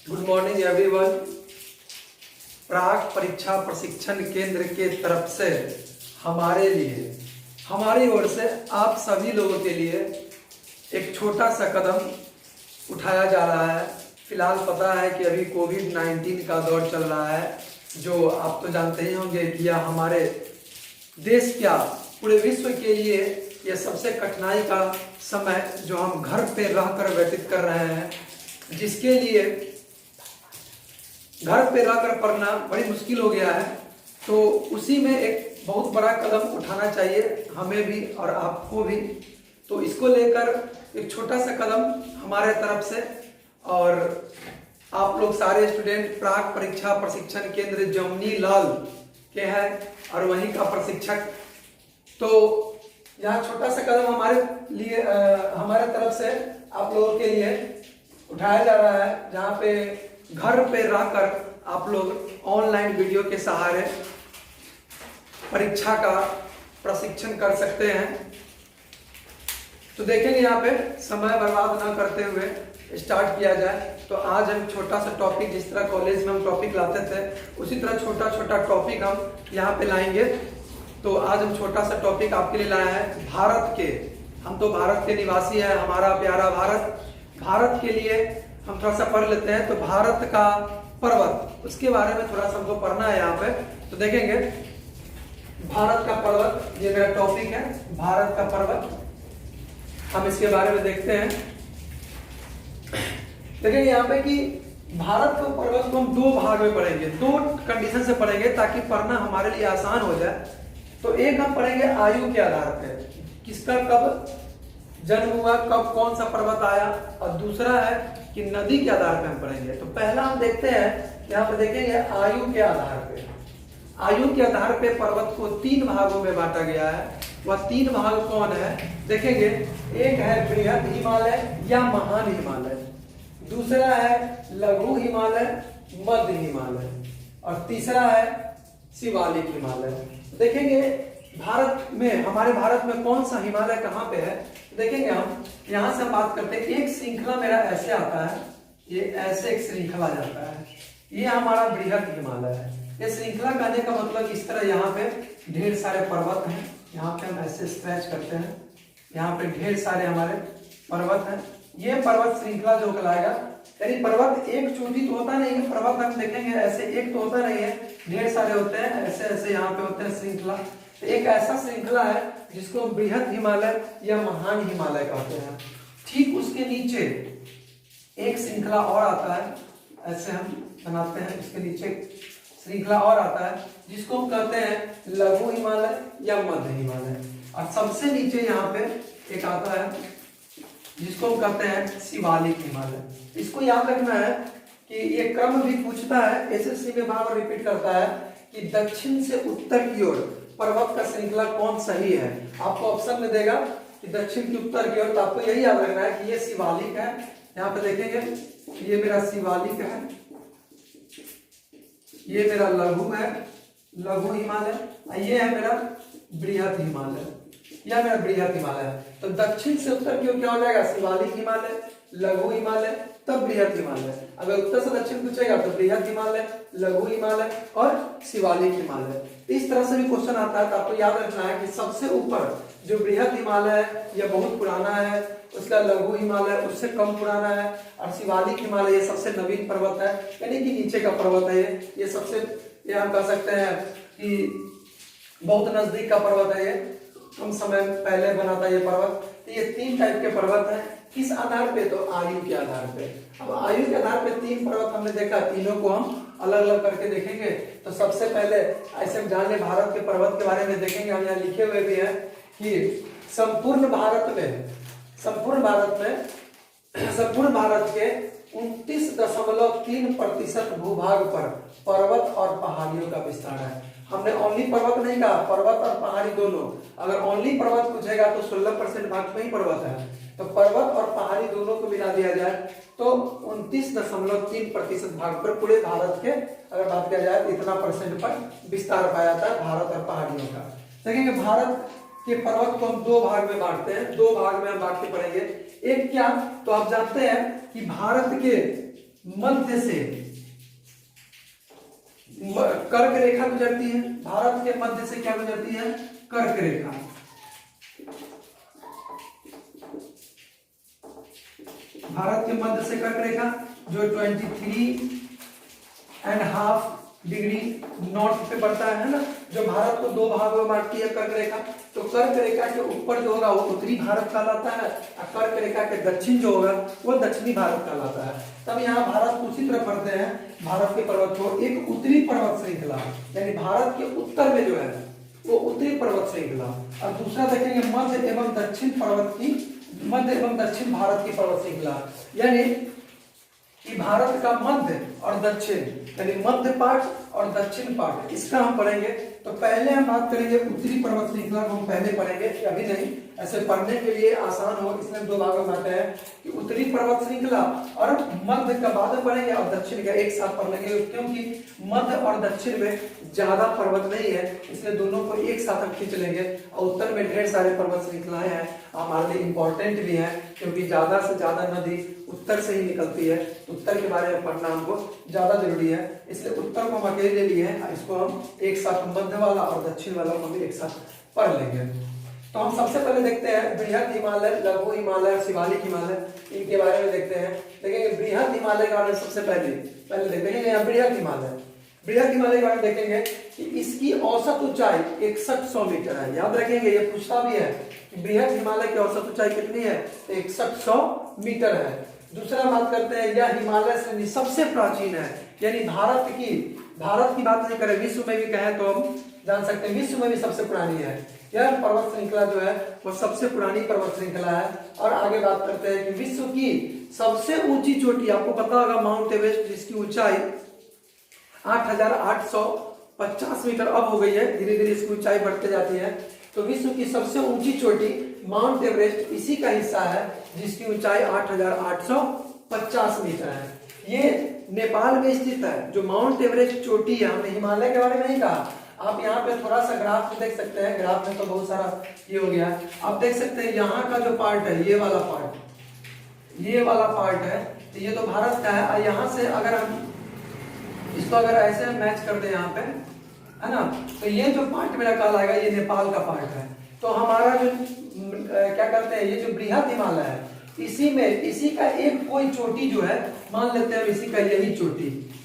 Good morning everyone. प्राक परीक्षा प्रशिक्षण केंद्र के तरफ से हमारे लिए हमारी ओर से आप सभी लोगों के लिए एक छोटा सा कदम उठाया जा रहा है। फिलहाल पता है कि अभी कोविड-19 का दौर चल रहा है, जो आप तो जानते ही होंगे कि यह हमारे देश क्या पूरे विश्व के लिए यह सबसे कठिनाई का समय जो हम घर पे रहकर व्यतीत कर रहे हैं, जिसके लिए घर पे रहकर पढ़ना बड़ी मुश्किल हो गया है। तो उसी में एक बहुत बड़ा कदम उठाना चाहिए हमें भी और आपको भी। तो इसको लेकर एक छोटा सा कदम हमारे तरफ से, और आप लोग सारे स्टूडेंट प्राक परीक्षा प्रशिक्षण केंद्र जमुनी लाल के हैं और वहीं का प्रशिक्षक। तो यहाँ छोटा सा कदम हमारे लिए हमारे तरफ से आप लोगों के लिए उठाया जा रहा है, जहाँ पे घर पे रहकर आप लोग ऑनलाइन वीडियो के सहारे परीक्षा का प्रशिक्षण कर सकते हैं। तो देखेंगे यहाँ पे समय बर्बाद ना करते हुए स्टार्ट किया जाए। तो आज हम छोटा सा टॉपिक, जिस तरह कॉलेज में हम टॉपिक लाते थे उसी तरह छोटा छोटा टॉपिक हम यहाँ पे लाएंगे। तो आज हम छोटा सा टॉपिक आपके लिए लाए हैं भारत के। हम तो भारत के निवासी हैं, हमारा प्यारा भारत के लिए हम थोड़ा सा पढ़ लेते हैं। तो भारत का पर्वत, उसके बारे में थोड़ा सा हमको पढ़ना है यहाँ पे। तो देखेंगे भारत का पर्वत, ये मेरा टॉपिक है भारत का पर्वत। हम इसके बारे में देखते हैं। देखेंगे यहाँ पे कि भारत के पर्वत को हम दो भाग में पढ़ेंगे, दो कंडीशन से पढ़ेंगे ताकि पढ़ना हमारे लिए आसान हो जाए। तो एक हम पढ़ेंगे आयु के आधार पे, किसका कब जन्म हुआ, कब कौन सा पर्वत आया, और दूसरा है कि नदी के आधार पे हम पढ़ेंगे। तो पहला हम देखते हैं, यहाँ पे देखेंगे आयु के आधार पे। आयु के आधार पे पर्वत को तीन भागों में बांटा गया है। वह तीन भाग कौन है देखेंगे। एक है बृहद हिमालय या महान हिमालय, दूसरा है लघु हिमालय, मध्य हिमालय, और तीसरा है शिवालिक हिमालय। देखेंगे भारत में, हमारे भारत में कौन सा हिमालय कहाँ पे है देखेंगे हम। यहाँ से हम बात करते हैं, एक श्रृंखला मेरा ऐसे आता है, ये ऐसे एक श्रृंखला जाता है, ये हमारा बृहद हिमालय है। ये श्रृंखला कहने का मतलब इस तरह यहाँ पे ढेर सारे पर्वत हैं, यहाँ पे हम ऐसे स्ट्रेच करते हैं, यहाँ पे ढेर सारे हमारे पर्वत हैं। ये पर्वत श्रृंखला जो कहलाएगा, यानी पर्वत एक चोटी तो होता नहीं है, पर्वत हम देखेंगे ऐसे एक तो होता नहीं है, ढेर सारे होते हैं, ऐसे ऐसे यहाँ पे होते हैं श्रृंखला। तो एक ऐसा श्रृंखला है जिसको बृहद हिमालय या महान हिमालय कहते हैं। ठीक उसके नीचे एक श्रृंखला और आता है, ऐसे हम बनाते हैं, इसके नीचे श्रृंखला और आता है जिसको हम कहते हैं लघु हिमालय या मध्य हिमालय, और सबसे नीचे यहाँ पे एक आता है जिसको हम कहते हैं शिवालिक हिमालय। इसको याद रखना है कि ये क्रम भी पूछता है, एसएससी में बार बार रिपीट करता है कि दक्षिण से उत्तर की ओर पर्वत का श्रृंखला कौन सही है। आपको ऑप्शन में देगा कि दक्षिण की उत्तर की ओर, तो आपको यही याद रखना है कि ये शिवालिक है। यहाँ पे देखेंगे ये मेरा शिवालिक है, ये मेरा लघु है, लघु हिमालय, ये है मेरा बृहद हिमालय, यह मेरा बृहद हिमालय है। तो दक्षिण से उत्तर की ओर क्या हो जाएगा, शिवालिक हिमालय, लघु हिमालय, तब बृहद हिमालय। अगर उत्तर से दक्षिण पूछेगा तो बृहद हिमालय, लघु हिमालय और शिवालिक हिमालय। इस तरह से भी क्वेश्चन आता है, तो आपको याद रखना है कि सबसे ऊपर जो बृहद हिमालय है यह बहुत पुराना है, उसका लघु हिमालय उससे कम पुराना है, और शिवालिक हिमालय ये सबसे नवीन पर्वत है, यानी कि नीचे का पर्वत है। ये सबसे, ये हम कह सकते हैं कि बहुत नजदीक का पर्वत है, ये कम समय पहले बना था ये पर्वत। तो ये तीन टाइप के पर्वत हैं। किस आधार पे, तो आयु के आधार पे। अब आयु के आधार पे तीन पर्वत हमने देखा, तीनों को हम अलग अलग करके देखेंगे। तो सबसे पहले ऐसे हम जान ले भारत के पर्वत के बारे में देखेंगे। हम यहाँ लिखे हुए भी हैं कि संपूर्ण भारत के 29.3% भूभाग पर पर्वत और पहाड़ियों का विस्तार है। हमने ओनली पर्वत नहीं कहा, पर्वत और पहाड़ी दोनों। अगर ओनली पर्वत पूछेगा तो 16% भाग में ही पर्वत है, तो पर्वत और पहाड़ी दोनों को मिला दिया जाए तो 29.3% भाग पर पूरे भारत के अगर बात किया जाए तो इतना परसेंट पर विस्तार पाया जाता है भारत और पहाड़ियों का। देखेंगे भारत के पर्वत को हम दो भाग में बांटते हैं, दो भाग में हम बांट के पढ़ेंगे। एक क्या, तो आप जानते हैं कि भारत के मध्य से कर्क रेखा गुजरती है, भारत के मध्य से क्या गुजरती है, कर्क रेखा। भारत के मध्य से कर्क रेखा जो 23.5 डिग्री नॉर्थ पे पड़ता है ना, जो भारत को दो भागों में बांटती है कर्क रेखा। तो कर्क रेखा के ऊपर जो होगा वो उत्तरी भारत कहलाता है, और कर्क रेखा के दक्षिण जो होगा वो दक्षिणी भारत कहलाता है। तब यहाँ भारत उसी तरह पड़ते हैं, भारत के पर्वत को एक उत्तरी पर्वत श्रृंखला, यानी भारत के उत्तर में जो है वो उत्तरी पर्वत श्रृंखला, और दूसरा देखेंगे मध्य एवं दक्षिण पर्वत की, मध्य एवं दक्षिण भारत की पर्वत श्रृंखला, यानी कि भारत का मध्य और दक्षिण, यानी मध्य पार्ट और दक्षिण पार्ट, इसका हम पढ़ेंगे। तो पहले हम बात करेंगे उत्तरी पर्वत श्रृंखला को हम पहले पढ़ेंगे, अभी नहीं, ऐसे पढ़ने के लिए आसान हो इसलिए दो भागों में आते हैं कि उत्तरी पर्वत श्रृंखला और मध्य का बाद में पढ़ेंगे और दक्षिण का एक साथ पढ़ लेंगे, क्योंकि मध्य और दक्षिण में ज्यादा पर्वत नहीं है, इसलिए दोनों को एक साथ हम खींच लेंगे। और उत्तर में ढेर सारे पर्वत श्रृंखलाएं हैं, हमारे लिए इंपॉर्टेंट भी है, क्योंकि ज्यादा से ज्यादा नदी उत्तर से ही निकलती है, उत्तर के बारे में पढ़ना हमको ज्यादा जरूरी है, इसलिए उत्तर को हम अकेले ले लिए हैं, इसको हम एक साथ मध्य वाला और दक्षिण वाला को भी एक साथ पढ़ लेंगे। तो हम सबसे पहले देखते हैं बृहद हिमालय, लघु हिमालय, शिवालिक हिमालय, इनके बारे में देखते हैं। देखेंगे बृहद हिमालय के बारे में सबसे पहले देखेंगे यहाँ बृहद हिमालय, बृहद हिमालय के बारे में देखेंगे कि इसकी औसत ऊंचाई 6100 मीटर है। याद रखेंगे, ये पूछता भी है कि बृहद हिमालय की औसत ऊंचाई कितनी है, 6100 मीटर है। दूसरा बात करते हैं, यह हिमालय श्रेणी सबसे प्राचीन है, यानी भारत की बात नहीं करें, विश्व में भी कहें तो हम जान सकते हैं विश्व में भी सबसे पुरानी है। यह पर्वत श्रृंखला जो है वो सबसे पुरानी पर्वत श्रृंखला है। और आगे बात करते हैं कि विश्व की सबसे ऊंची चोटी, आपको पता होगा माउंट एवरेस्ट, जिसकी ऊंचाई 8850 मीटर अब हो गई है, धीरे धीरे इसकी ऊंचाई बढ़ते जाती है। तो विश्व की सबसे ऊंची चोटी माउंट एवरेस्ट इसी का हिस्सा है, जिसकी ऊंचाई 8850 मीटर है। ये नेपाल में स्थित है। जो माउंट एवरेस्ट चोटी है, हमने हिमालय के बारे में नहीं कहा, आप यहाँ पे थोड़ा सा ग्राफ में देख सकते हैं, ग्राफ में तो बहुत सारा ये हो गया, आप देख सकते हैं यहाँ का जो पार्ट है, ये वाला पार्ट है, तो ये तो भारत का है। और यहाँ से अगर हम इसको अगर ऐसे मैच कर दे यहाँ पे, है ना, तो ये जो पार्ट मेरा कहलाएगा ये नेपाल का पार्ट है। तो हमारा जो क्या करते हैं, ये जो बृहद हिमालय है, इसी का एक कोई चोटी जो है, मान लेते हैं इसी का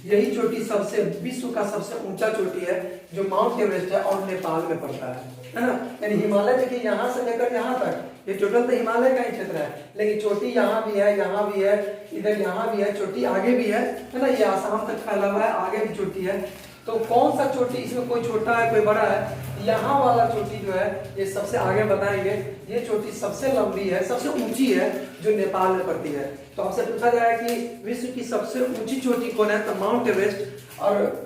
यही चोटी सबसे विश्व का सबसे ऊंचा चोटी है, जो माउंट एवरेस्ट है और नेपाल में पड़ता है ना। यानी हिमालय देखिए यहाँ से लेकर यहाँ तक, ये टोटल तो हिमालय का ही क्षेत्र है, लेकिन चोटी यहाँ भी है, इधर यहाँ भी है, चोटी आगे भी है ना, ये आसाम तक फैला हुआ है, आगे भी चोटी है। तो कौन सा चोटी, इसमें कोई छोटा है कोई बड़ा है, यहाँ वाला चोटी जो है ये सबसे आगे बताएंगे, ये चोटी सबसे लंबी है, सबसे ऊंची है, जो नेपाल में पड़ती है। तो आपसे पूछा जाए कि विश्व की सबसे ऊंची चोटी कौन है, तो माउंट एवरेस्ट। और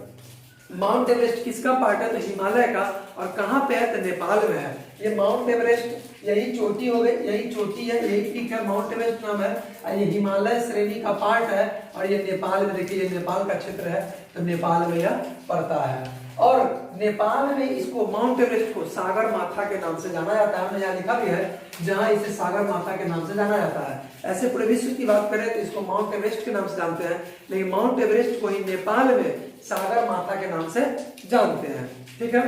माउंट एवरेस्ट किसका पार्ट है, तो हिमालय का, और कहाँ पे है, तो नेपाल में है। ये माउंट एवरेस्ट यही चोटी हो गई, यही चोटी है, यही पीक है, माउंट एवरेस्ट नाम है, और ये हिमालय श्रेणी का पार्ट है, और ये नेपाल में, देखिए ये नेपाल का क्षेत्र है, तो नेपाल में यह पड़ता है। और नेपाल में इसको माउंट एवरेस्ट को सागर माथा के नाम से जाना जाता है, हमने यहाँ लिखा भी है, जहाँ इसे सागर माथा के नाम से जाना जाता है। ऐसे पूरे विश्व की बात करें तो इसको माउंट एवरेस्ट के नाम से जानते हैं, लेकिन माउंट एवरेस्ट को ही नेपाल में सागर माथा के नाम से जानते हैं। ठीक है,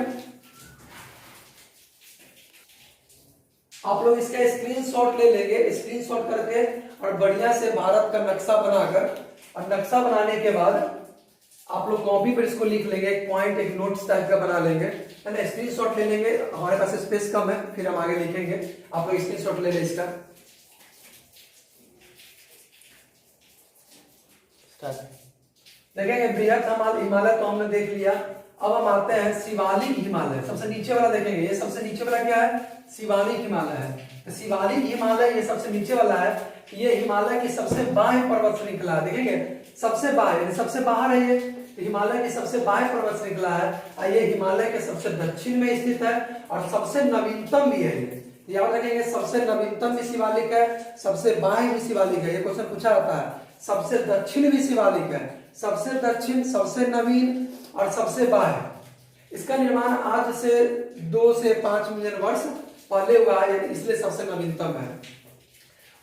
आप लोग इसका स्क्रीनशॉट ले लेंगे, स्क्रीनशॉट करके और बढ़िया से भारत का नक्शा बनाकर, और नक्शा बनाने के बाद आप लोग कॉपी पर इसको लिख लेंगे, एक पॉइंट, एक नोट्स टाइप का बना लेंगे, है ना, स्क्रीनशॉट ले लेंगे, हमारे पास स्पेस कम है, फिर हम आगे लिखेंगे, आप लोग स्क्रीनशॉट ले लें इसका। देखेंगे बृहद हिमालय तो हमने देख लिया, अब हम आते हैं शिवालिक हिमालय, सबसे नीचे वाला देखेंगे। ये सबसे नीचे वाला क्या है, शिवालिक हिमालय है। तो शिवालिक हिमालय ये सबसे नीचे वाला है, ये हिमालय की सबसे बाह्य पर्वत श्रृंखला है। देखेंगे सबसे बाह्य, सबसे बाहर है, ये हिमालय की सबसे बाह्य पर्वत श्रृंखला है, और ये हिमालय के सबसे दक्षिण में स्थित है, और सबसे नवीनतम भी है। ये याद रखेंगे, सबसे नवीनतम भी शिवालिक है, सबसे बाह्य भी शिवालिक है। ये क्वेश्चन पूछा जाता है, सबसे दक्षिण भी शिवालिक है, सबसे दक्षिण, सबसे नवीन और सबसे बाह्य। इसका निर्माण आज से 2 से 5 मिलियन वर्ष पहले हुआ है, इसलिए सबसे नवीनतम है।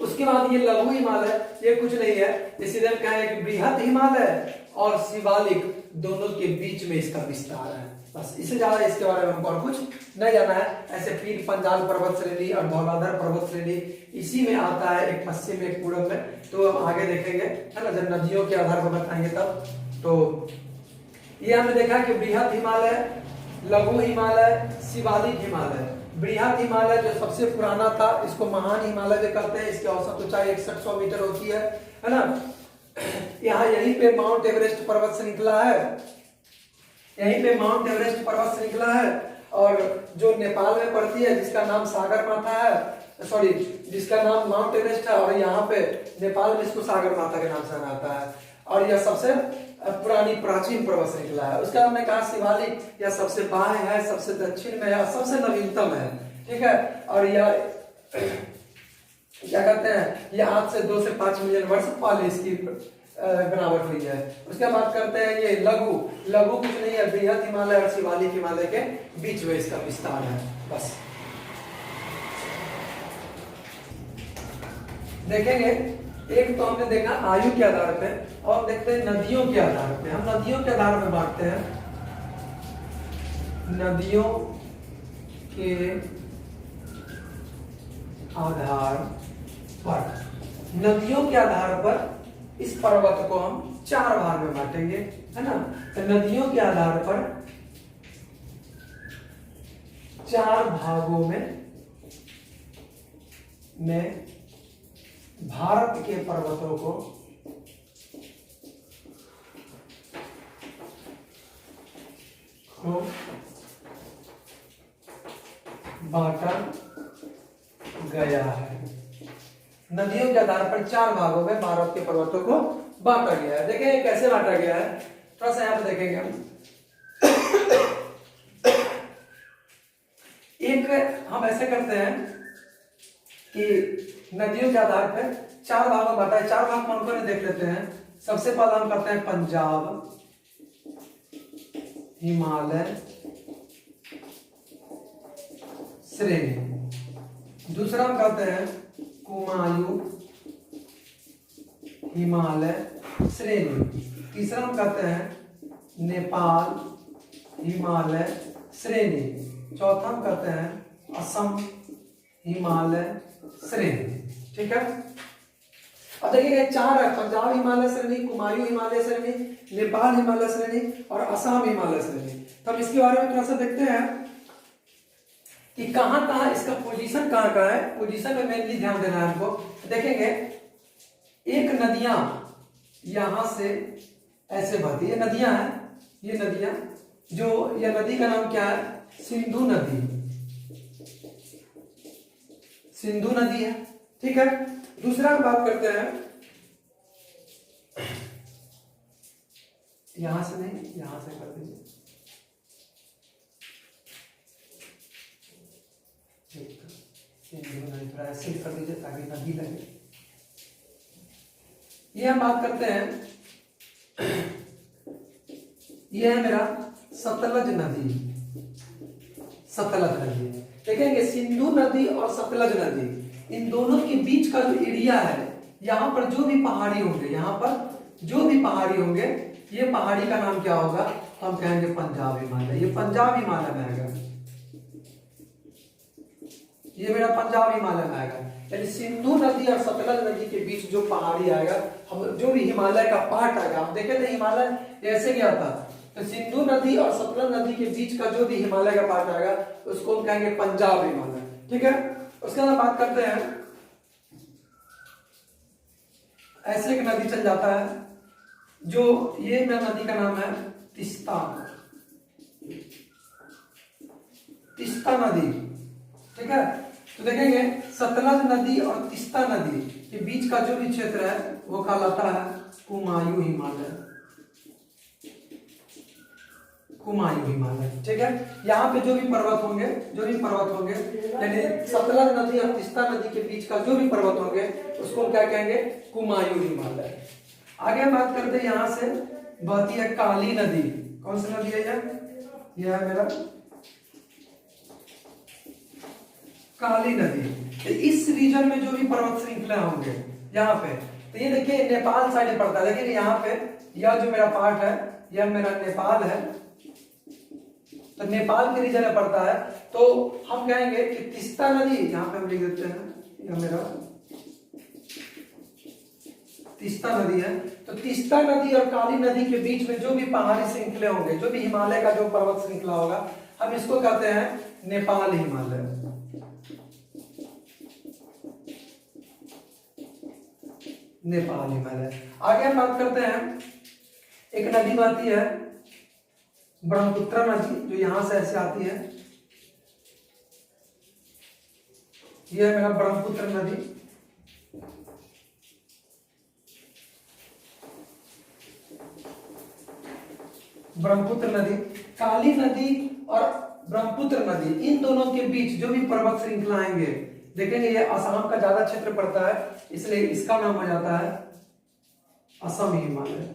उसके बाद ये लघु हिमालय, ये कुछ नहीं है, ये सीधे हम कहेंगे कि बृहद हिमालय और शिवालिक दोनों के बीच में इसका विस्तार है। बस इससे ज्यादा इसके बारे में हमको और कुछ नहीं जाना है। ऐसे पीर पंजाल पर्वत श्रेणी और धौलाधर पर्वत श्रेणी इसी में आता है, एक पश्चिम एक पूर्व में। तो हम आगे देखेंगे, है ना, जब नदियों के आधार पर बताएंगे तब। तो ये हमने देखा कि बृहद हिमालय, लघु हिमालय, शिवालिक हिमालय। बृहद हिमालय जो सबसे पुराना था, इसको महान हिमालय भी कहते हैं। इसकी औसत ऊंचाई 6100 मीटर होती है ना। यहाँ यहीं पे माउंट एवरेस्ट पर्वत श्रृंखला है, यहीं पे माउंट एवरेस्ट पर्वत श्रृंखला है। और जो नेपाल में पड़ती है, जिसका नाम सागर माथा है, सॉरी, जिसका नाम माउंट एवरेस्ट है, और यहाँ पे नेपाल में इसको सागर माथा के नाम से जाना जाता है। और यह सबसे पुरानी प्राचीन पर्वत श्रृंखला है। उसका हमने कहा शिवालिक, यह सबसे बाएं है, सबसे दक्षिण में है, सबसे नवीनतम है, ठीक है। और यह क्या कहते हैं, यह आज से 2 से 5 मिलियन वर्ष पहले इसकी बनावट हुई है। उसके बाद करते हैं ये लघु। लघु कुछ नहीं है, बृहद हिमालय और शिवालिक हिमालय के बीच में इसका विस्तार है। बस देखेंगे, एक तो हमने देखा आयु के आधार पे, और देखते हैं नदियों के आधार पे। हम नदियों के आधार पे बांटते हैं, नदियों के आधार पर। नदियों के आधार पर इस पर्वत को हम 4 भाग में बांटेंगे, है ना। तो नदियों के आधार पर 4 भागों में भारत के पर्वतों को बांटा गया है। नदियों के आधार पर 4 भागों में भारत के पर्वतों को बांटा गया है। देखें कैसे बांटा गया है, थोड़ा सा यहाँ पे देखेंगे हम। एक हम ऐसे करते हैं कि नदियों के आधार पर 4 भागों में बांटा है। 4 भाग कौन कौन देख लेते हैं। सबसे पहला हम करते हैं पंजाब, हिमालय श्रेणी। दूसरा हम करते हैं कुमायूं हिमालय श्रेणी। तीसरा हम करते हैं नेपाल हिमालय श्रेणी। चौथा हम करते हैं असम हिमालय श्रेणी, ठीक है। अब देखिए 4 है, पंजाब हिमालय श्रेणी, कुमायूं हिमालय श्रेणी, नेपाल हिमालय श्रेणी और असम हिमालय श्रेणी। तो हम इसके बारे में थोड़ा सा देखते हैं कि कहां कहां इसका पोजीशन कहां कहां है। पोजीशन में मेनली ध्यान देना है हमको। देखेंगे एक नदियां यहां से ऐसे बहती है, नदियां हैं ये नदियां, जो यह नदी का नाम क्या है, सिंधु नदी। सिंधु नदी है, ठीक है। दूसरा हम बात करते हैं, यहां से नहीं, यहां से कर दीजिए, सिंधु नदी थोड़ा ऐसे कर दीजिए ताकि नदी लगे। ये हम बात करते हैं, ये है मेरा सतलज नदी। सतलज नदी देखेंगे, सिंधु नदी और सतलज नदी, इन दोनों के बीच का जो एरिया है, यहाँ पर जो भी पहाड़ी होंगे, यहाँ पर जो भी पहाड़ी होंगे, ये पहाड़ी का नाम क्या होगा, तो हम कहेंगे पंजाब हिमालय। ये पंजाब हिमालय में आएगा, ये मेरा पंजाब हिमालय में आएगा। यानी सिंधु नदी और सतलज नदी के बीच जो पहाड़ी आएगा, हम जो भी हिमालय का पार्ट आएगा, हम देखे थे हिमालय ऐसे क्या था, तो सिंधु नदी और सतलज नदी के बीच का जो भी हिमालय का पार्ट आएगा उसको हम कहेंगे पंजाब हिमालय, ठीक है। उसके बाद बात करते हैं, ऐसे एक नदी चल जाता है, जो ये मेरा नदी का नाम है तीस्ता। तीस्ता नदी, ठीक है। तो देखेंगे सतलज नदी और तीस्ता नदी के बीच का जो भी क्षेत्र है वो कहलाता है कुमायूं हिमालय। कुमायूं हिमालय, ठीक है। यहाँ पे जो भी पर्वत होंगे, यानी सतलज नदी और तीस्ता नदी के बीच का जो भी पर्वत होंगे उसको हम क्या कहेंगे, कुमायूं हिमालय। आगे हम बात करते हैं, यहाँ से बहती है काली नदी। कौन सी नदी है यह है मेरा काली नदी। तो इस रीजन में जो भी पर्वत श्रृंखला होंगे यहाँ पे, तो ये देखिए नेपाल साइड पड़ता है। देखिए यहाँ पे यह जो मेरा पार्ट है यह मेरा नेपाल है, तो नेपाल के रीजन में पड़ता है। तो हम कहेंगे कि तीस्ता नदी, यहाँ पे हम लिख देते हैं, यह मेरा तीस्ता नदी है। तो तीस्ता नदी और काली नदी के बीच में जो भी पहाड़ी श्रृंखले होंगे, जो भी हिमालय का जो पर्वत श्रृंखला होगा, हम इसको कहते हैं नेपाल हिमालय। नेपाल हिमालय। आगे हम बात करते हैं, एक नदी बहती है ब्रह्मपुत्र नदी, जो यहां से ऐसे आती है। यह है मेरा ब्रह्मपुत्र नदी। ब्रह्मपुत्र नदी, काली नदी और ब्रह्मपुत्र नदी, इन दोनों के बीच जो भी पर्वत श्रृंखला आएंगे, देखेंगे ये असम का ज्यादा क्षेत्र पड़ता है, इसलिए इसका नाम हो जाता है असम हिमालय।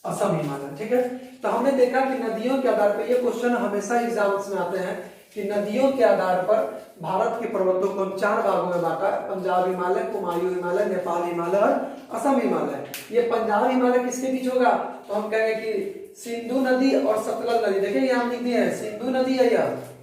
असम हिमालय, ठीक है। तो हमने देखा कि नदियों के आधार पर, ये क्वेश्चन हमेशा एग्जाम्स में आते हैं कि नदियों के आधार पर भारत के पर्वतों को हम 4 भागों में बांटा, पंजाब हिमालय, कुमायूं हिमालय, नेपाल हिमालय और असम हिमालय। ये पंजाब हिमालय किसके बीच होगा, तो हम कहेंगे कि सिंधु नदी और सतलज नदी। देखिए यहाँ लिख दिए हैं सिंधु नदी है,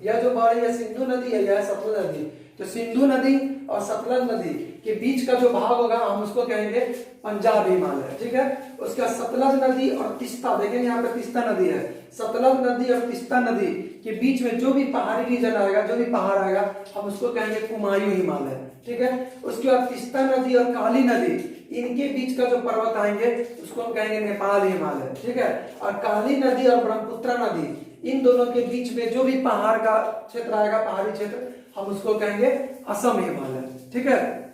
यह जो बह रही है सिंधु नदी है, यह सतलज नदी। तो सिंधु नदी और सतलज नदी के बीच का जो भाग होगा हम उसको कहेंगे पंजाब हिमालय, ठीक है। उसके बाद सतलज नदी और तीस्ता, देखेंगे यहाँ पे तीस्ता नदी है, सतलज नदी और तीस्ता नदी के बीच में जो भी पहाड़ी रीजन आएगा, जो भी पहाड़ आएगा, हम उसको कहेंगे कुमायूं हिमालय, ठीक है। उसके बाद तीस्ता नदी और काली नदी, इनके बीच का जो पर्वत आएंगे उसको हम कहेंगे नेपाल हिमालय, ठीक है। और काली नदी और ब्रह्मपुत्र नदी, इन दोनों के बीच में जो भी पहाड़ का क्षेत्र आएगा, पहाड़ी क्षेत्र, हम उसको कहेंगे असम हिमालय, ठीक है।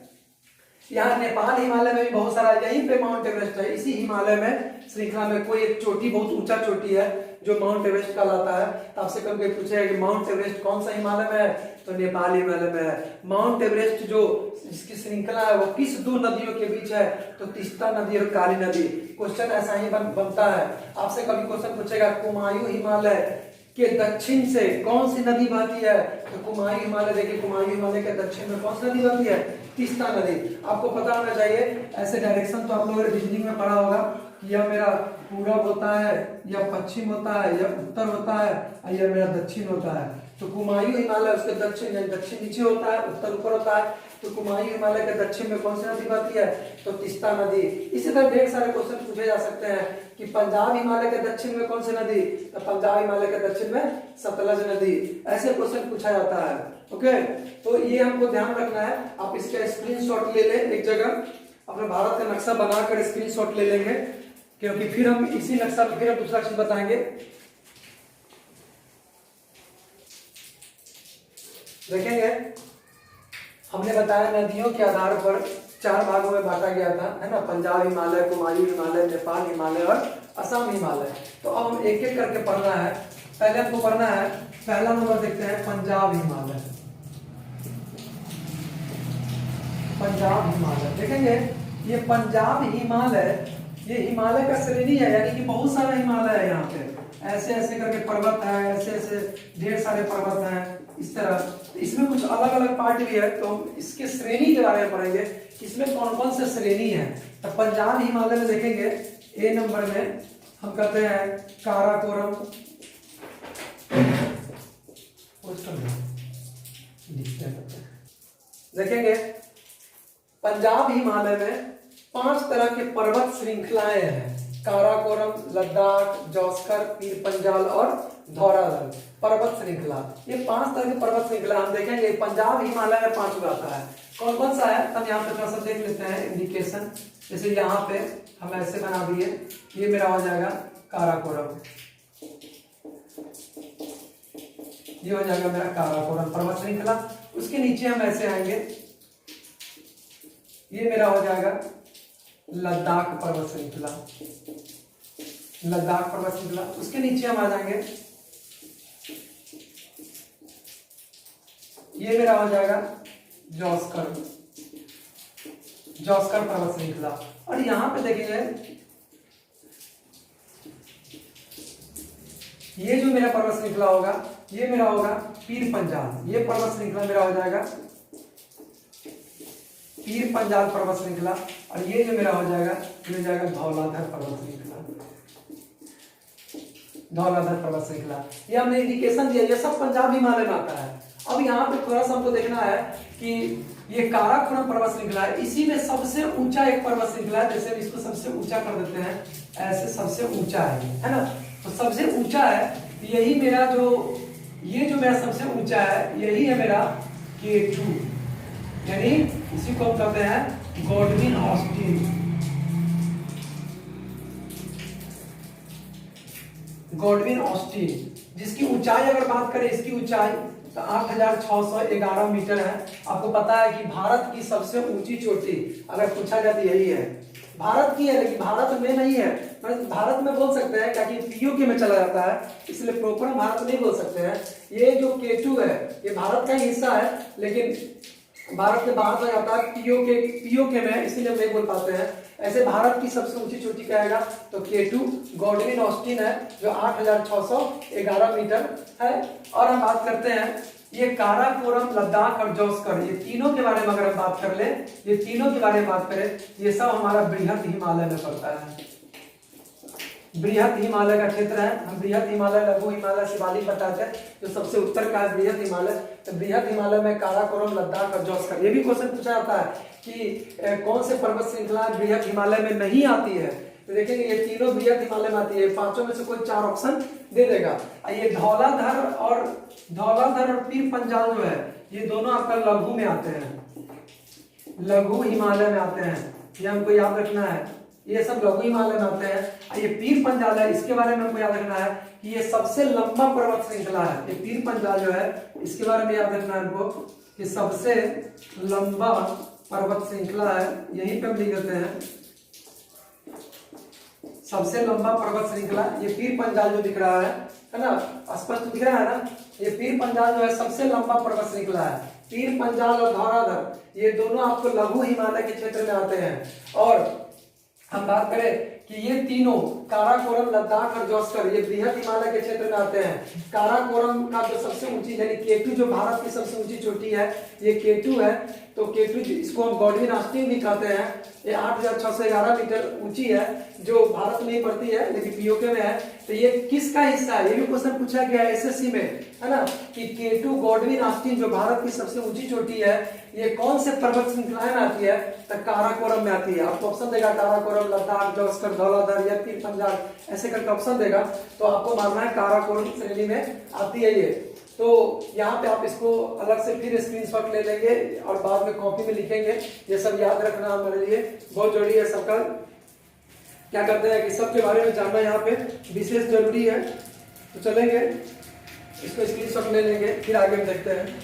यहाँ नेपाल हिमालय में भी बहुत सारा, यहीं पे माउंट एवरेस्ट है, इसी हिमालय में श्रृंखला में कोई एक चोटी, बहुत ऊंचा चोटी है जो माउंट एवरेस्ट कहलाता है। तो आपसे कभी पूछेगा कि माउंट एवरेस्ट कौन सा हिमालय में है, तो नेपाल हिमालय में है। माउंट एवरेस्ट जो इसकी श्रृंखला है वो किस 2 नदियों के बीच है, तो तीस्ता नदी और काली नदी। क्वेश्चन ऐसा ही बनता है। आपसे कभी क्वेश्चन पूछेगा कुमायूं हिमालय के दक्षिण से कौन सी नदी बहती है, तो कुमायूं हिमालय, देखिए कुमायूं हिमालय के दक्षिण में कौन सी नदी बहती है, तीस्ता नदी। आपको पता होना चाहिए, ऐसे डायरेक्शन तो आप लोगों ने रीजनिंग में पढ़ा होगा कि यह मेरा पूरब होता है, यह पश्चिम होता है, यह उत्तर होता है और यह मेरा दक्षिण होता है। तो कुमायूं हिमालय उसके दक्षिण, दक्षिण नीचे होता है, उत्तर ऊपर होता है। तो कुमायूं हिमालय के दक्षिण में कौन सी नदी बहती है, तो तीस्ता नदी। इसी तरह ढेर सारे क्वेश्चन पूछे जा सकते हैं कि पंजाब हिमालय के दक्षिण में कौन सी नदी, तो पंजाब हिमालय के दक्षिण में सतलज नदी। ऐसे क्वेश्चन पूछा जाता है, ओके। तो ये हमको ध्यान रखना है। आप इसका स्क्रीनशॉट ले लें, एक जगह अपने भारत का नक्शा बनाकर स्क्रीनशॉट ले लेंगे, क्योंकि फिर हम इसी नक्शा में फिर हम दूसरा चीज बताएंगे। देखेंगे, हमने बताया नदियों के आधार पर 4 भागों में बांटा गया था, है ना, पंजाब हिमालय, कुमायूं हिमालय, नेपाल हिमालय और असम हिमालय। तो अब हम एक एक करके पढ़ना है। पहले हमको पढ़ना है, पहला नंबर देखते हैं पंजाब हिमालय। पंजाब हिमालय, देखेंगे ये पंजाब हिमालय, ये हिमालय का श्रेणी है, यानी कि बहुत सारा हिमालय है यहाँ पे, ऐसे ऐसे करके पर्वत है, ऐसे ऐसे ढेर सारे पर्वत हैं, इस तरह। इसमें कुछ अलग अलग पार्ट भी है, तो हम इसके श्रेणी के बारे में पढ़ेंगे, इसमें कौन कौन से श्रेणी है। तो पंजाब हिमालय में देखेंगे ए नंबर में हम कहते हैं काराकोरम, देखेंगे पंजाब हिमालय में 5 तरह के पर्वत श्रृंखलाएं हैं, काराकोरम, लद्दाख, जौस्कर, पीर पंजाल और धौरादल पर्वत श्रृंखला। ये 5 तरह की पर्वत श्रृंखला हम देखेंगे। पंजाब हिमालय में 5 आता है, कौन कौन सा है, तब यहाँ पे थोड़ा सा देख लेते हैं इंडिकेशन। जैसे यहाँ पे हम ऐसे बना दिए, ये मेरा हो जाएगा काराकोरम, ये हो जाएगा मेरा काराकोरम पर्वत श्रृंखला। उसके नीचे हम ऐसे आएंगे, ये मेरा हो जाएगा लद्दाख पर्वत श्रृंखला, लद्दाख पर्वत श्रृंखला। उसके नीचे हम आ जाएंगे, ये मेरा हो जाएगा जौस्कर, जौस्कर पर्वत श्रृंखला। और यहां पे देखेंगे ये जो मेरा पर्वत श्रृंखला होगा ये मेरा होगा पीर पंजाल, ये पर्वत श्रृंखला मेरा हो जाएगा पीर पंजाल पर्वत श्रृंखला, और ये जो मेरा हो जाएगा ये हो जाएगा धौलाधर पर्वत श्रृंखला, धौलाधर पर्वत श्रृंखला। ये हमने इंडिकेशन दिया, ये सब पंजाब हिमालय में आता है। अब यहाँ पे थोड़ा सा हमको देखना है कि ये काराकोरम पर्वत श्रृंखला है, इसी में सबसे ऊंचा एक पर्वत श्रृंखला है, जैसे इसको सबसे ऊंचा कर देते हैं, ऐसे सबसे ऊंचा है ना, तो सबसे ऊंचा है यही मेरा जो, ये जो मेरा सबसे ऊंचा है यही है मेरा K2, यानी इसी को हम कहते हैं गॉडविन ऑस्टिन, गॉडविन ऑस्टिन, जिसकी ऊंचाई अगर बात करें, इसकी ऊंचाई तो 8611 मीटर है। आपको पता है कि भारत की सबसे ऊंची चोटी अगर पूछा जाए तो यही है, भारत की है, लेकिन भारत में नहीं है, भारत में बोल सकते हैं क्योंकि पीओके में चला जाता है, इसलिए प्रॉपर हम भारत नहीं बोल सकते हैं। ये जो K2 है ये भारत का ही हिस्सा है, लेकिन भारत के बाहर हो जाता है पीओके में, इसीलिए हम नहीं बोल पाते हैं। ऐसे भारत की सबसे ऊंची चोटी क्या आएगा तो K2 गॉडविन ऑस्टिन है, जो 8611 मीटर है। और हम बात करते हैं ये काराकोरम, लद्दाख और जोस्कर, ये तीनों के बारे में अगर हम बात कर ले, ये तीनों के बारे में बात करें, ये सब हमारा बृहत हिमालय में पड़ता है, बृहत हिमालय का क्षेत्र है। हम बृहत हिमालय, लघु हिमालय, शिवालिक बताते हैं, जो सबसे उत्तर का है बृहत हिमालय। तो बृहत हिमालय में काराकोरम, लद्दाख और जोस्कर, ये भी क्वेश्चन पूछा जाता है कि कौन से पर्वत श्रृंखला बृहत हिमालय में नहीं आती है, तो देखेंगे ये तीनों बृहत हिमालय में आती है, पांचों में से कोई 4 ऑप्शन दे देगा। ये धौलाधर और पीर पंजाल जो है ये दोनों आपका लघु में आते हैं, लघु हिमालय में आते हैं, ये हमको याद रखना है, ये सब लघु हिमालय में आते हैं। ये पीर पंजाल है, इसके बारे में हमको याद रखना है कि ये सबसे लंबा पर्वत श्रृंखला है। ये पीर पंजाल जो है इसके बारे में याद रखना है हमको कि सबसे लंबा पर्वत श्रृंखला है, यहीं पे हम लिख देते हैं सबसे लंबा पर्वत श्रृंखला, ये पीर पंजाल जो दिख रहा है ना, स्पष्ट दिख रहा है ना, ये पीर पंजाल जो है सबसे लंबा पर्वत श्रृंखला है। पीर पंजाल और धौलाधर ये दोनों आपको लघु हिमालय के क्षेत्र में आते हैं। और हम बात करें कि ये तीनों काराकोरम, लद्दाख और जोस्कर ये बृहत हिमालय के क्षेत्र में आते हैं। काराकोरम का जो सबसे ऊंची यानी K2 जो भारत की सबसे ऊंची चोटी है ये K2 है, तो K2 इसको हम गॉडविन ऑस्टिन भी कहते हैं। ये 8611 मीटर ऊंची है, जो भारत में ही पड़ती है लेकिन पीओके में है। तो ये किसका हिस्सा है, ये भी क्वेश्चन पूछा गया है एसएससी में, है ना, कि K2 गॉडविन ऑस्टिन जो भारत की सबसे ऊंची चोटी है ये कौन से पर्वत श्रृंखला में आती है, तो काराकोरम में आती है। आपको ऑप्शन देगा काराकोरम, लद्दाख, जोस्कर, धौलाधर या पीर पंजाल, ऐसे करके ऑप्शन देगा, तो आपको मानना है काराकोरम श्रेणी में आती है ये। तो यहाँ पे आप इसको अलग से फिर स्क्रीनशॉट ले लेंगे और बाद में कॉपी में लिखेंगे, ये सब याद रखना हमारे लिए बहुत जरूरी है। सबका क्या करते हैं कि सबके बारे में जानना यहाँ पे विशेष जरूरी है। तो चलेंगे इसको स्क्रीनशॉट ले लेंगे, फिर आगे हम देखते हैं।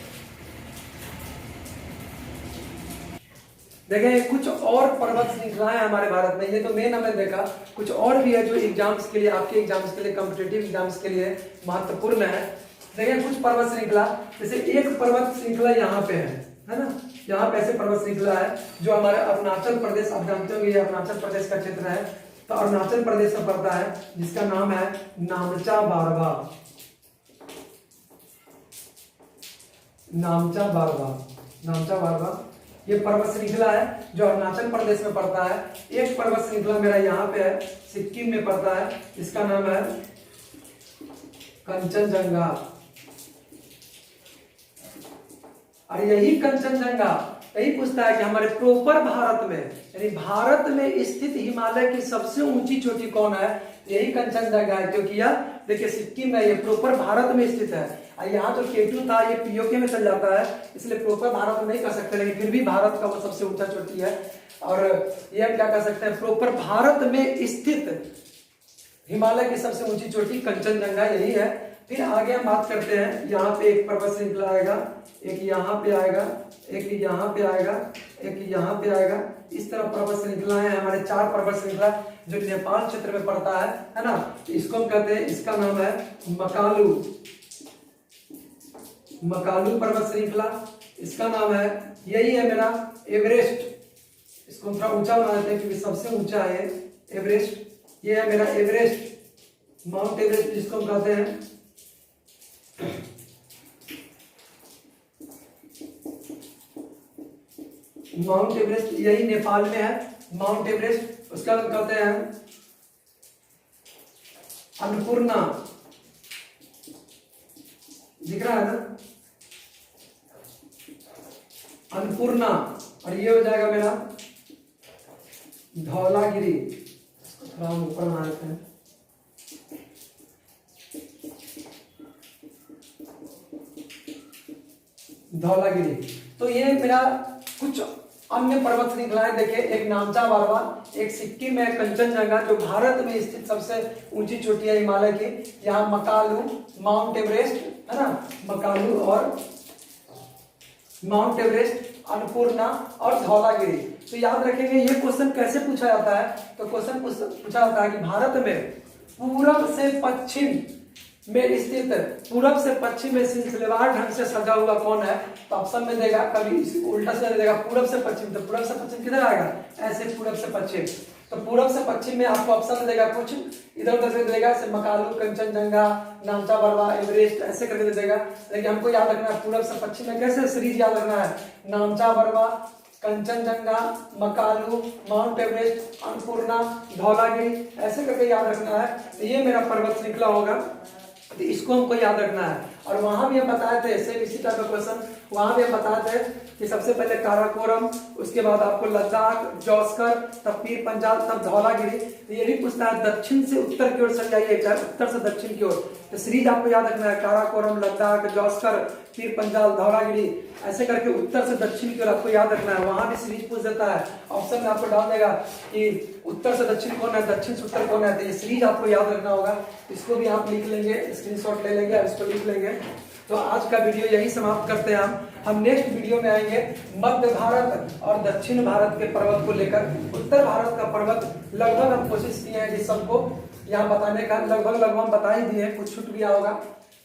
देखें कुछ और पर्वत श्रृंखलाएं हमारे भारत में, ये तो मेन हमने देखा, कुछ और भी है जो एग्जाम्स के लिए, आपके एग्जाम्स के लिए, कॉम्पिटिटिव एग्जाम्स के लिए महत्वपूर्ण है। देखिए कुछ पर्वत श्रृंखला, जैसे एक पर्वत श्रृंखला यहाँ पे है ना, यहाँ पे ऐसे पर्वत श्रृंखला है जो हमारे अरुणाचल प्रदेश, आप जानते होंगे ये अरुणाचल प्रदेश का क्षेत्र है, तो अरुणाचल प्रदेश में पड़ता है, जिसका नाम है नामचा बारवा, नामचा बारवा, नामचा बारवा ये पर्वत श्रृंखला है जो अरुणाचल प्रदेश में पड़ता है। एक पर्वत श्रृंखला मेरा यहाँ पे है, सिक्किम में पड़ता है, इसका नाम है कंचनजंगा। और यही कंचनजंगा यही पूछता है कि हमारे प्रॉपर भारत में, यानी भारत में स्थित हिमालय की सबसे ऊंची चोटी कौन है, यही कंचनजंगा है, क्योंकि यह देखिए सिक्किम है, ये प्रॉपर भारत में स्थित है। यहाँ जो K2 था ये पीओके में चल जाता है, इसलिए प्रॉपर भारत में नहीं कर सकते, लेकिन फिर भी भारत का वो सबसे ऊंचा चोटी है। और ये हम क्या कर सकते हैं, प्रॉपर भारत में स्थित हिमालय की सबसे ऊंची चोटी कंचनजंगा यही है। फिर आगे हम बात करते हैं, यहाँ पे एक पर्वत श्रृंखला आएगा, एक यहाँ पे आएगा, एक यहाँ पे आएगा, एक यहाँ पे आएगा, इस तरह पर्वत श्रृंखला है हमारे 4 पर्वत श्रृंखला जो नेपाल क्षेत्र में पड़ता है ना, इसको हम कहते हैं, इसका नाम है मकालू, मकालू पर्वत श्रृंखला। इसका नाम है, यही है मेरा एवरेस्ट, इसको थोड़ा ऊंचा बना देते हैं क्योंकि सबसे ऊंचा है एवरेस्ट, ये है मेरा एवरेस्ट माउंट एवरेस्ट जिसको हम कहते हैं, माउंट एवरेस्ट यही नेपाल में है माउंट एवरेस्ट। उसका हम कहते हैं अन्नपूर्णा, दिख रहा है ना, अन्नपूर्णा। और ये हो जाएगा मेरा धौलागिरी। थोड़ा हम ऊपर बना देते हैं, धौलागिरी। तो ये मेरा कुछ अन्य पर्वत श्रृंखलाएं देखिए, एक नामचा बारवा, एक सिक्किम में कंचनजंगा जो भारत में स्थित सबसे ऊंची चोटी है हिमालय की, यहाँ मकालू, माउंट एवरेस्ट है ना, मकालू और माउंट एवरेस्ट, अन्नपूर्णा और धौलागिरी। तो याद रखेंगे ये क्वेश्चन कैसे पूछा जाता है, तो क्वेश्चन पूछा जाता है कि भारत में पूरब से पश्चिम में स्थित, पूरब से पश्चिम में सिलसिलेवार ढंग से सजा हुआ कौन है, तो ऑप्शन में देगा, कभी उल्टा से देगा पूरब से पश्चिम, तो पूरब से पश्चिम किधर आएगा, ऐसे पूरब से पश्चिम। तो पूरब से पश्चिम में आपको ऑप्शन में देगा कुछ इधर उधर से देगा, जैसे मकालू, कंचनजंगा, नामचा बारवा, एवरेस्ट, ऐसे करके दे देगा। लेकिन हमको याद रखना है पूरब से पश्चिम में कैसे सीरीज याद रखना है, नामचा बारवा, कंचनजंगा, मकालू, माउंट एवरेस्ट, अन्नपूर्णा, धौलागिरी, ऐसे करके याद रखना है। तो ये मेरा पर्वत श्रृंखला होगा, तो इसको हमको याद रखना है। और वहां भी हम बताए थे सेम इसी टाइप का क्वेश्चन, वहां भी हम बताए थे कि सबसे पहले काराकोरम, उसके बाद आपको लद्दाख, जौस्कर, तब पीर पंजाल, तब धौलागिरी। तो ये भी पूछता है दक्षिण से उत्तर की ओर चल जाइए, चाहे उत्तर से दक्षिण की ओर, तो सीरीज आपको याद रखना है, काराकोरम, लद्दाख, जौस्कर, पीर पंजाल, धौलागिरी, ऐसे करके उत्तर से दक्षिण की ओर आपको याद रखना है। वहां भी सीरीज पूछ देता है, ऑप्शन में आपको डाल देगा कि उत्तर से दक्षिण कौन है, दक्षिण से उत्तर कौन है, तो ये सीरीज आपको याद रखना होगा। इसको भी आप लिख लेंगे, स्क्रीनशॉट ले लेंगे, इसको लिख लेंगे। तो आज का वीडियो यही समाप्त करते हैं हम नेक्स्ट वीडियो में आएंगे मध्य भारत और दक्षिण भारत के पर्वत को लेकर। उत्तर भारत का पर्वत लगभग हम कोशिश किए हैं कि सबको यहाँ बताने का, लगभग हम बता ही दिए, कुछ छूट गया होगा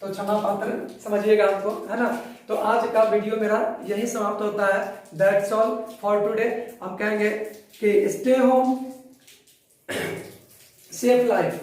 तो क्षमा पात्र समझिएगा हमको, है ना। तो आज का वीडियो मेरा यही समाप्त होता है। That's all for today. हम कहेंगे कि स्टे होम, सेफ लाइफ।